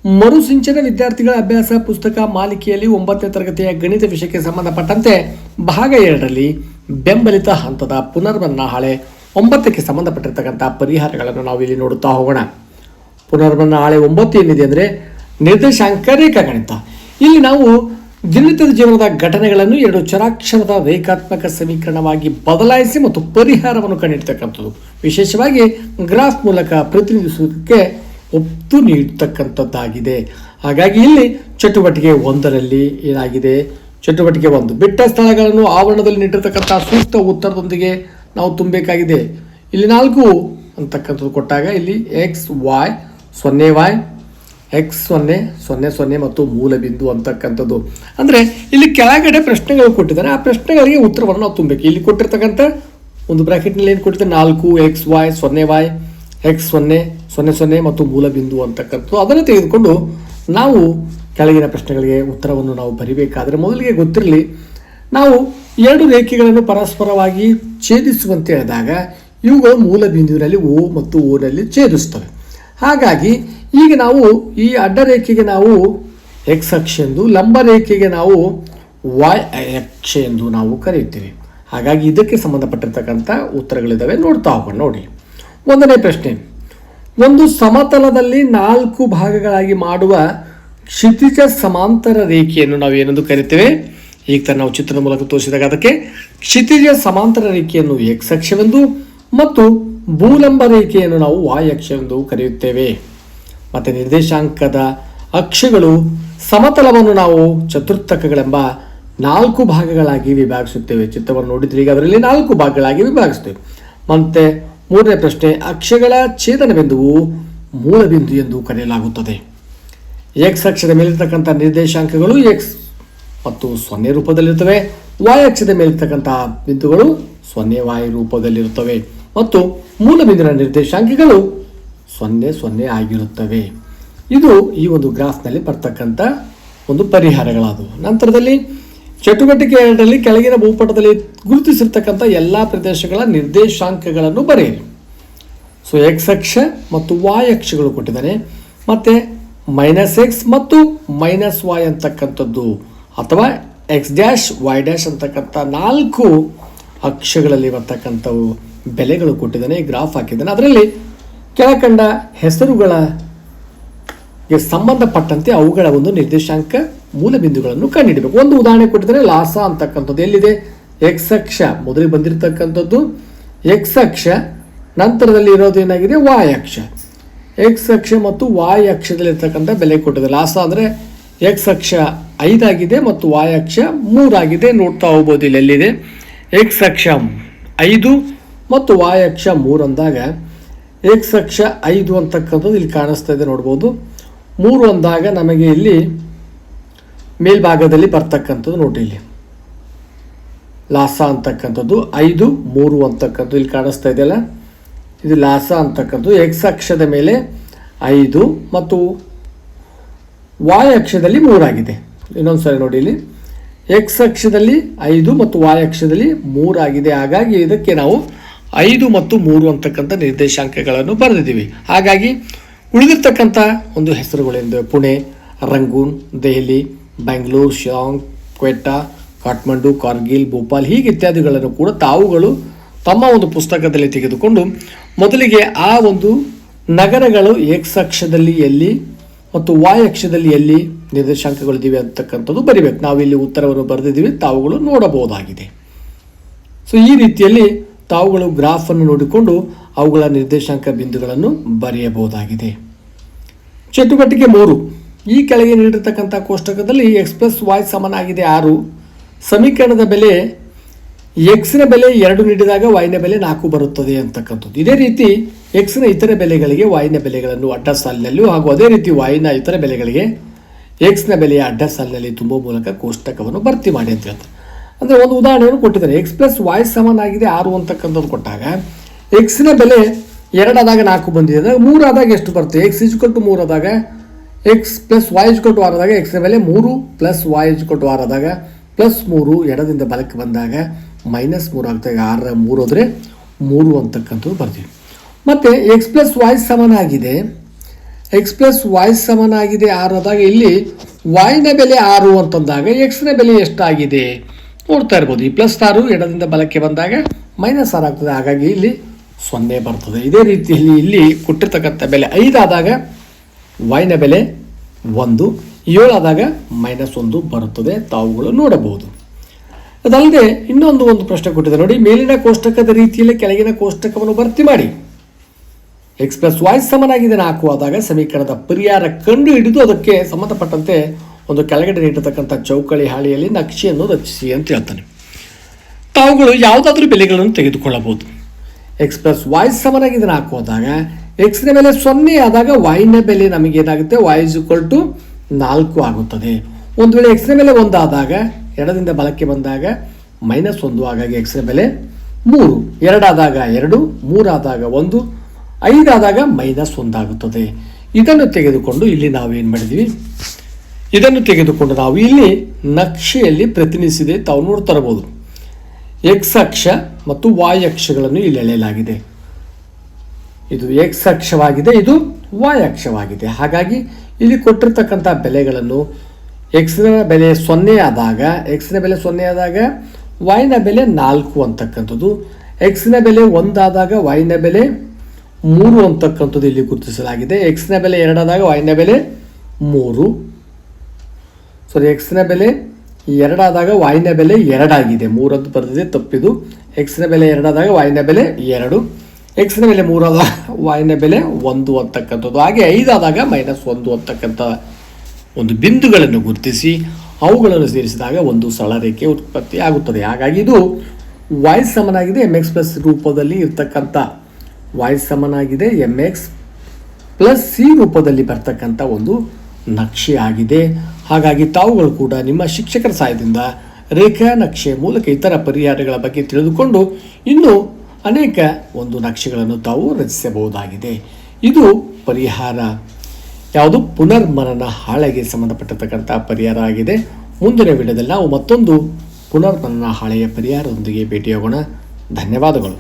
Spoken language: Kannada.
ಮರುಸಿಂಚನ ವಿದ್ಯಾರ್ಥಿಗಳ ಅಭ್ಯಾಸ ಪುಸ್ತಕ ಮಾಲಿಕೆಯಲ್ಲಿ 9ನೇ ತರಗತಿಯ ಗಣಿತ ವಿಷಯಕ್ಕೆ ಸಂಬಂಧಪಟ್ಟಂತೆ ಭಾಗ 2ರಲ್ಲಿ ಬೆಂಬಲಿತ ಹಂತದ ಪುನರ್ಮನ್ನ ಹಾಳೆ 9ಕ್ಕೆ ಸಂಬಂಧಪಟ್ಟಿರ್ತಕ್ಕಂಥ ಪರಿಹಾರಗಳನ್ನು ನಾವು ಇಲ್ಲಿ ನೋಡುತ್ತಾ ಹೋಗೋಣ. ಪುನರ್ಮನ್ನ ಹಾಳೆ 9 ಏನಿದೆ ಅಂದರೆ ನಿರ್ದೇಶಾಂಕ ರೇಖಾಗಣಿತ. ಇಲ್ಲಿ ನಾವು ದಿನನಿತ್ಯದ ಜೀವನದ ಘಟನೆಗಳನ್ನು 2 ಚರಾಕ್ಷರದ ರೇಖಾತ್ಮಕ ಸಮೀಕರಣವಾಗಿ ಬದಲಾಯಿಸಿ ಮತ್ತು ಪರಿಹಾರವನ್ನು ಕಂಡುಹಿಡಿತಕ್ಕಂಥದ್ದು. ವಿಶೇಷವಾಗಿ ಗ್ರಾಫ್ ಮೂಲಕ ಪ್ರತಿನಿಧಿಸುವುದಕ್ಕೆ ಒತ್ತು ನೀಡತಕ್ಕಂಥದ್ದಾಗಿದೆ. ಹಾಗಾಗಿ ಇಲ್ಲಿ ಚಟುವಟಿಕೆ 1ರಲ್ಲಿ ಏನಾಗಿದೆ, ಚಟುವಟಿಕೆ 1 ಬಿಟ್ಟ ಸ್ಥಳಗಳನ್ನು ಆವರಣದಲ್ಲಿ ನೀಡಿರ್ತಕ್ಕಂಥ ಸೂಕ್ತ ಉತ್ತರದೊಂದಿಗೆ ನಾವು ತುಂಬಬೇಕಾಗಿದೆ. ಇಲ್ಲಿ 4 ಅಂತಕ್ಕಂಥದ್ದು ಕೊಟ್ಟಾಗ ಇಲ್ಲಿ XY 0Y X0 00 ಮತ್ತು ಮೂಲ ಬಿಂದು ಅಂತಕ್ಕಂಥದ್ದು. ಅಂದರೆ ಇಲ್ಲಿ ಕೆಳಗಡೆ ಪ್ರಶ್ನೆಗಳು ಕೊಟ್ಟಿದ್ದಾರೆ, ಆ ಪ್ರಶ್ನೆಗಳಿಗೆ ಉತ್ತರವನ್ನು ನಾವು ತುಂಬಬೇಕು. ಇಲ್ಲಿ ಕೊಟ್ಟಿರ್ತಕ್ಕಂಥ ಒಂದು ಬ್ರಾಕೆಟ್ನಲ್ಲಿ ಏನು ಕೊಟ್ಟಿದ್ದಾರೆ 4XY 0Y X0 00 ಮತ್ತು ಮೂಲ ಬಿಂದು ಅಂತಕ್ಕಂಥದ್ದು. ಅದನ್ನು ತೆಗೆದುಕೊಂಡು ನಾವು ಕೆಳಗಿನ ಪ್ರಶ್ನೆಗಳಿಗೆ ಉತ್ತರವನ್ನು ನಾವು ಬರಿಬೇಕಾದರೆ ಮೊದಲಿಗೆ ಗೊತ್ತಿರಲಿ, ನಾವು 2 ರೇಖೆಗಳನ್ನು ಪರಸ್ಪರವಾಗಿ ಛೇದಿಸುವಂತೆ ಹೇಳಿದಾಗ ಇವುಗಳು ಮೂಲ ಬಿಂದುವಿನಲ್ಲಿ O ಮತ್ತು Oನಲ್ಲಿ ಛೇದಿಸ್ತವೆ. ಹಾಗಾಗಿ ಈಗ ನಾವು ಈ ಅಡ್ಡ ರೇಖೆಗೆ ನಾವು X ಅಕ್ಷ ಎಂದು, ಲಂಬ ರೇಖೆಗೆ ನಾವು Y ಅಕ್ಷ ಎಂದು ನಾವು ಕರೆಯುತ್ತೇವೆ. ಹಾಗಾಗಿ ಇದಕ್ಕೆ ಸಂಬಂಧಪಟ್ಟಿರ್ತಕ್ಕಂಥ ಉತ್ತರಗಳಿದ್ದಾವೆ, ನೋಡ್ತಾ ಹೋಗೋಣ. ನೋಡಿ, 1ನೇ ಪ್ರಶ್ನೆ, ಒಂದು ಸಮತಲದಲ್ಲಿ 4 ಭಾಗಗಳಾಗಿ ಮಾಡುವ ಕ್ಷಿತಿಜ ಸಮಾಂತರ ರೇಖೆಯನ್ನು ನಾವು ಏನೆಂದು ಕರಿತೇವೆ? ಈಗ ನಾವು ಚಿತ್ರದ ಮೂಲಕ ತೋರಿಸಿದಾಗ ಅದಕ್ಕೆ ಕ್ಷಿತಿಜ ಸಮಾಂತರ ರೇಖೆಯನ್ನು X ಅಕ್ಷವೆಂದು ಮತ್ತು ಭೂಲಂಬ ರೇಖೆಯನ್ನು ನಾವು Y ಅಕ್ಷವೆಂದು ಕರೆಯುತ್ತೇವೆ. ಮತ್ತು ನಿರ್ದೇಶಾಂಕದ ಅಕ್ಷಗಳು ಸಮತಲವನ್ನು ನಾವು ಚತುರ್ಥಕಗಳೆಂಬ 4 ಭಾಗಗಳಾಗಿ ವಿಭಾಗಿಸುತ್ತೇವೆ. ಚಿತ್ರವನ್ನು ನೋಡಿದ್ರೆ ಈಗ ಅದರಲ್ಲಿ 4 ಭಾಗಗಳಾಗಿ ವಿಭಾಗಿಸುತ್ತೇವೆ. ಮತ್ತು 3ನೇ ಪ್ರಶ್ನೆ, ಅಕ್ಷಗಳ ಛೇದನ ಬಿಂದುವು ಮೂಲ ಬಿಂದು ಎಂದು ಕರೆಯಲಾಗುತ್ತದೆ. X ಅಕ್ಷದ ಮೇಲಿರ್ತಕ್ಕಂಥ ನಿರ್ದೇಶಾಂಕಗಳು X ಮತ್ತು 0 ರೂಪದಲ್ಲಿರುತ್ತವೆ. Y ಅಕ್ಷದ ಮೇಲಿರ್ತಕ್ಕಂಥ ಬಿಂದುಗಳು 0Y ರೂಪದಲ್ಲಿರುತ್ತವೆ ಮತ್ತು ಮೂಲ ಬಿಂದುವಿನ ನಿರ್ದೇಶಾಂಕಗಳು 00 ಆಗಿರುತ್ತವೆ. ಇದು ಈ ಒಂದು ಗ್ರಾಫ್ನಲ್ಲಿ ಬರ್ತಕ್ಕಂಥ ಒಂದು ಪರಿಹಾರಗಳಾದವು. ನಂತರದಲ್ಲಿ ಚಟುವಟಿಕೆ 2ರಲ್ಲಿ ಕೆಳಗಿನ ಭೂಪಟದಲ್ಲಿ ಗುರುತಿಸಿರ್ತಕ್ಕಂಥ ಎಲ್ಲ ಪ್ರದೇಶಗಳ ನಿರ್ದೇಶಾಂಕಗಳನ್ನು ಬರೆಯಿರಿ. ಸೊ X ಅಕ್ಷ ಮತ್ತು Y ಅಕ್ಷಗಳು ಕೊಟ್ಟಿದ್ದಾನೆ, ಮತ್ತು -X ಮತ್ತು -Y ಅಂತಕ್ಕಂಥದ್ದು ಅಥವಾ X', Y' ಅಂತಕ್ಕಂಥ 4 ಅಕ್ಷಗಳಲ್ಲಿ ಬರ್ತಕ್ಕಂಥವು ಬೆಲೆಗಳು ಕೊಟ್ಟಿದ್ದಾನೆ, ಗ್ರಾಫ್ ಹಾಕಿದ್ದಾನೆ. ಅದರಲ್ಲಿ ಕೆಳಕಂಡ ಹೆಸರುಗಳಿಗೆ ಸಂಬಂಧಪಟ್ಟಂತೆ ಅವುಗಳ ಒಂದು ನಿರ್ದೇಶಾಂಕ ಮೂಲ ಬಿಂದುಗಳನ್ನು ಕಂಡುಹಿಡಬೇಕು. ಒಂದು ಉದಾಹರಣೆ ಕೊಟ್ಟಿದ್ದಾರೆ, ಲಾಸ ಅಂತಕ್ಕಂಥದ್ದು ಎಲ್ಲಿದೆ? X ಅಕ್ಷ ಮೊದಲಿಗೆ ಬಂದಿರತಕ್ಕಂಥದ್ದು X ಅಕ್ಷ, ನಂತರದಲ್ಲಿ ಇರೋದು ಏನಾಗಿದೆ Y ಅಕ್ಷ. X ಅಕ್ಷ ಮತ್ತು Y ಅಕ್ಷದಲ್ಲಿ ಇರ್ತಕ್ಕಂಥ ಬೆಲೆ ಕೊಟ್ಟಿದೆ. ಲಾಸ ಅಂದರೆ X ಅಕ್ಷ 5 ಆಗಿದೆ ಮತ್ತು Y ಅಕ್ಷ 3 ಆಗಿದೆ. ನೋಡ್ತಾ ಹೋಗ್ಬೋದು ಇಲ್ಲಿ ಎಲ್ಲಿದೆ X ಅಕ್ಷ 5 ಮತ್ತು Y ಅಕ್ಷ 3 ಅಂದಾಗ X ಅಕ್ಷ 5 ಅಂತಕ್ಕಂಥದ್ದು ಇಲ್ಲಿ ಕಾಣಿಸ್ತಾ ಇದೆ, ನೋಡ್ಬೋದು. 3 ಅಂದಾಗ ನಮಗೆ ಇಲ್ಲಿ ಮೇಲ್ಭಾಗದಲ್ಲಿ ಬರ್ತಕ್ಕಂಥದ್ದು ನೋಡಿ, ಇಲ್ಲಿ ಲಾಸ ಅಂತಕ್ಕಂಥದ್ದು 5 3 ಅಂತಕ್ಕಂಥದ್ದು ಇಲ್ಲಿ ಕಾಣಿಸ್ತಾ ಇದೆಯಲ್ಲ, ಇದು ಲಾಸ ಅಂತಕ್ಕಂಥದ್ದು. X ಅಕ್ಷದ ಮೇಲೆ 5 ಮತ್ತು Y ಅಕ್ಷದಲ್ಲಿ 3 ಆಗಿದೆ. ಇನ್ನೊಂದು ಸರಿ ನೋಡಿ, ಇಲ್ಲಿ X ಅಕ್ಷದಲ್ಲಿ 5 ಮತ್ತು Y ಅಕ್ಷದಲ್ಲಿ 3 ಆಗಿದೆ. ಹಾಗಾಗಿ ಇದಕ್ಕೆ ನಾವು 5 ಮತ್ತು 3 ಅಂತಕ್ಕಂಥ ನಿರ್ದೇಶಾಂಕಗಳನ್ನು ಬರೆದಿದ್ದೀವಿ. ಹಾಗಾಗಿ ಉಳಿದಿರ್ತಕ್ಕಂಥ ಒಂದು ಹೆಸರುಗಳೆಂದು ಪುಣೆ, ರಂಗೂನ್, ದೆಹಲಿ, ಬೆಂಗಳೂರು, ಶಿಲಾಂಗ್, ಕ್ವೆಟ್ಟಾ, ಕಾಠ್ಮಂಡು, ಕಾರ್ಗಿಲ್, ಭೋಪಾಲ್ ಹೀಗೆ ಇತ್ಯಾದಿಗಳನ್ನು ಕೂಡ ತಾವುಗಳು ತಮ್ಮ ಒಂದು ಪುಸ್ತಕದಲ್ಲಿ ತೆಗೆದುಕೊಂಡು ಮೊದಲಿಗೆ ಆ ಒಂದು ನಗರಗಳು X ಅಕ್ಷದಲ್ಲಿ ಎಲ್ಲಿ ಮತ್ತು Y ಅಕ್ಷದಲ್ಲಿ ಎಲ್ಲಿ ನಿರ್ದೇಶಾಂಕಗಳಿದ್ದೀವಿ ಅಂತಕ್ಕಂಥದ್ದು ಬರಿಬೇಕು. ನಾವಿಲ್ಲಿ ಉತ್ತರವನ್ನು ಬರೆದಿದ್ದೀವಿ, ತಾವುಗಳು ನೋಡಬಹುದಾಗಿದೆ. ಸೊ ಈ ರೀತಿಯಲ್ಲಿ ತಾವುಗಳು ಗ್ರಾಫನ್ನು ನೋಡಿಕೊಂಡು ಅವುಗಳ ನಿರ್ದೇಶಾಂಕ ಬಿಂದುಗಳನ್ನು ಬರೆಯಬಹುದಾಗಿದೆ. ಚಟುವಟಿಕೆ 3, ಈ ಕೆಳಗೆ ನೀಡಿರ್ತಕ್ಕಂಥ ಕೋಷ್ಟಕದಲ್ಲಿ X+Y ಸಮನಾಗಿದೆ 6, ಸಮೀಕರಣದ ಬೆಲೆ Xನ ಬೆಲೆ 2 ನೀಡಿದಾಗ Yನ ಬೆಲೆ 4 ಬರುತ್ತದೆ ಅಂತಕ್ಕಂಥದ್ದು. ಇದೇ ರೀತಿ Xನ ಇತರ ಬೆಲೆಗಳಿಗೆ Yನ ಬೆಲೆಗಳನ್ನು ಅಡ್ಡ ಸಾಲಿನಲ್ಲೂ ಹಾಗೂ ಅದೇ ರೀತಿ Yನ ಇತರ ಬೆಲೆಗಳಿಗೆ Xನ ಬೆಲೆಯ ಅಡ್ಡ ಸಾಲಿನಲ್ಲಿ ತುಂಬುವ ಮೂಲಕ ಕೋಷ್ಟಕವನ್ನು ಭರ್ತಿ ಮಾಡಿ ಅಂತ ಹೇಳ್ತಾರೆ. ಅಂದರೆ ಒಂದು ಉದಾಹರಣೆಯನ್ನು ಕೊಟ್ಟಿದ್ದಾರೆ. X+Y ಸಮನಾಗಿದೆ 6 ಅಂತಕ್ಕಂಥದ್ದು ಕೊಟ್ಟಾಗ Xನ ಬೆಲೆ 2 ಆದಾಗ 4 ಬಂದಿದೆ, 3 ಆದಾಗ ಎಷ್ಟು ಬರುತ್ತೆ? X = 3 ಆದಾಗ X+Y = 6 ಆದಾಗ Xನ ಬೆಲೆ 3 + Y = 6 ಆದಾಗ +3 ಎಡದಿಂದ ಬಲಕ್ಕೆ ಬಂದಾಗ -3 ಆಗ್ತದೆ. 6 3 ಹೋದರೆ 3 ಅಂತಕ್ಕಂಥದ್ದು ಬರ್ತೀವಿ. ಮತ್ತು X+Y ಸಮನಾಗಿದೆ ಎಕ್ಸ್ ಪ್ಲಸ್ ವೈ ಸಮನಾಗಿದೆ 6 ಆದಾಗ ಇಲ್ಲಿ ವೈನ ಬೆಲೆ 6 ಅಂತಂದಾಗ ಎಕ್ಸ್ನ ಬೆಲೆ ಎಷ್ಟಾಗಿದೆ ನೋಡ್ತಾ ಇರ್ಬೋದು. ಈ +6 ಎಡದಿಂದ ಬಲಕ್ಕೆ ಬಂದಾಗ -6 ಆಗ್ತದೆ, ಹಾಗಾಗಿ ಇಲ್ಲಿ 0 ಬರ್ತದೆ. ಇದೇ ರೀತಿಯಲ್ಲಿ ಇಲ್ಲಿ ಕೊಟ್ಟಿರ್ತಕ್ಕಂಥ ಬೆಲೆ 5 ಆದಾಗ ವೈನ ಬೆಲೆ 1, 7 ಆದಾಗ -1 ಬರುತ್ತದೆ, ತಾವುಗಳು ನೋಡಬಹುದು. ಅದಲ್ಲದೆ ಒಂದು ಪ್ರಶ್ನೆ ಕೊಟ್ಟಿದೆ ನೋಡಿ, ಮೇಲಿನ ಕೋಷ್ಟಕದ ರೀತಿಯಲ್ಲಿ ಕೆಳಗಿನ ಕೋಷ್ಟಕವನ್ನು ಭರ್ತಿ ಮಾಡಿ. ಎಕ್ಸ್ ಪ್ಲಸ್ ವೈ ಸಮನಾಗಿದೆ 4 ಆದಾಗ ಸಮೀಕರಣದ ಪರಿಹಾರ ಕಂಡು ಹಿಡಿದು ಅದಕ್ಕೆ ಸಂಬಂಧಪಟ್ಟಂತೆ ಒಂದು ಕೆಳಗಡೆ ನೀಡತಕ್ಕಂಥ ಚೌಕಳಿ ಹಾಳೆಯಲ್ಲಿ ನಕ್ಷೆಯನ್ನು ರಚಿಸಿ ಅಂತ ಹೇಳ್ತಾನೆ. ತಾವುಗಳು ಯಾವುದಾದ್ರೂ ಬೆಲೆಗಳನ್ನು ತೆಗೆದುಕೊಳ್ಳಬಹುದು. ಎಕ್ಸ್ ಪ್ಲಸ್ ವೈ ಸಮನಾಗಿದೆ 4 ಆದಾಗ ಎಕ್ಸ್ನ ಬೆಲೆ 0 ಆದಾಗ ವೈನ ಬೆಲೆ ನಮಗೇನಾಗುತ್ತೆ, y = 4 ಆಗುತ್ತದೆ. ಒಂದು ವೇಳೆ ಎಕ್ಸ್ನ ಬೆಲೆ 1 ಆದಾಗ ಎಡದಿಂದ ಬಲಕ್ಕೆ ಬಂದಾಗ -1, ಹಾಗಾಗಿ ಎಕ್ಸ್ನ ಬೆಲೆ 3, 2 ಆದಾಗ 2, 3 ಆದಾಗ 1, 5 ಆದಾಗ -1 ಆಗುತ್ತದೆ. ಇದನ್ನು ತೆಗೆದುಕೊಂಡು ಇಲ್ಲಿ ನಾವೇನು ಮಾಡಿದ್ವಿ, ಇದನ್ನು ತೆಗೆದುಕೊಂಡು ನಾವು ಇಲ್ಲಿ ನಕ್ಷೆಯಲ್ಲಿ ಪ್ರತಿನಿಧಿಸಿದೆ ತಾವು ನೋಡ್ತಾ ಇರಬಹುದು. ಎಕ್ಸ್ ಅಕ್ಷ ಮತ್ತು ವಾಯ್ ಅಕ್ಷಗಳನ್ನು ಇಲ್ಲಿ ಎಳೆಯಲಾಗಿದೆ. ಇದು ಎಕ್ಸ್ ಅಕ್ಷವಾಗಿದೆ, ಇದು ವಾಯ್ ಅಕ್ಷವಾಗಿದೆ. ಹಾಗಾಗಿ ಇಲ್ಲಿ ಕೊಟ್ಟಿರ್ತಕ್ಕಂಥ ಬೆಲೆಗಳನ್ನು ಎಕ್ಸ್ನ ಬೆಲೆ 0 ಆದಾಗ ವೈನ ಬೆಲೆ 4 ಅಂತಕ್ಕಂಥದ್ದು, ಎಕ್ಸ್ನ ಬೆಲೆ 1 ಆದಾಗ ವೈನ ಬೆಲೆ 3 ಅಂತಕ್ಕಂಥದ್ದು ಇಲ್ಲಿ ಗುರುತಿಸಲಾಗಿದೆ. ಎಕ್ಸ್ನ ಬೆಲೆ 2 ಆದಾಗ ವೈನ ಬೆಲೆ 3, ಎಕ್ಸ್ನ ಬೆಲೆ 2 ಆದಾಗ ವೈನ ಬೆಲೆ 2 ಆಗಿದೆ, 3 ಅಂತ ಬರೆದಿದೆ, ತಪ್ಪಿದು. ಎಕ್ಸ್ನ ಬೆಲೆ 2 ಆದಾಗ ವೈನ ಬೆಲೆ 2, ಎಕ್ಸ್ನ ಬೆಲೆ 3 ಆದಾಗ ವೈನ ಬೆಲೆ 1 ಅಂತಕ್ಕಂಥದ್ದು. ಹಾಗೆ 5 ಆದಾಗ -1 ಅಂತಕ್ಕಂಥ ಒಂದು ಬಿಂದುಗಳನ್ನು ಗುರುತಿಸಿ ಅವುಗಳನ್ನು ಸೇರಿಸಿದಾಗ ಒಂದು ಸರಳ ರೇಖೆ ಉತ್ಪತ್ತಿ ಆಗುತ್ತದೆ. ಹಾಗಾಗಿ ಇದು y ಸಮನಾಗಿದೆ mx ಪ್ಲಸ್ ರೂಪದಲ್ಲಿ ಇರ್ತಕ್ಕಂಥ y ಸಮನಾಗಿದೆ mx ಪ್ಲಸ್ c ರೂಪದಲ್ಲಿ ಬರ್ತಕ್ಕಂಥ ಒಂದು ನಕ್ಷೆ ಆಗಿದೆ. ಹಾಗಾಗಿ ತಾವುಗಳು ಕೂಡ ನಿಮ್ಮ ಶಿಕ್ಷಕರ ಸಹಾಯದಿಂದ ರೇಖಾ ನಕ್ಷೆ ಮೂಲಕ ಇತರ ಪರಿಹಾರಗಳ ಬಗ್ಗೆ ತಿಳಿದುಕೊಂಡು ಇನ್ನೂ ಅನೇಕ ಒಂದು ನಕ್ಷೆಗಳನ್ನು ತಾವು ರಚಿಸಬಹುದಾಗಿದೆ. ಇದು ಪರಿಹಾರ ಯಾವುದು, ಪುನರ್ಮನನ ಹಾಳೆಗೆ ಸಂಬಂಧಪಟ್ಟಿರ್ತಕ್ಕಂಥ ಪರಿಹಾರ ಆಗಿದೆ. ಮುಂದಿನ ವಿಡಿಯೋದಲ್ಲಿ ನಾವು ಮತ್ತೊಂದು ಪುನರ್ಮನನ ಹಾಳೆಯ ಪರಿಹಾರದೊಂದಿಗೆ ಭೇಟಿಯಾಗೋಣ. ಧನ್ಯವಾದಗಳು.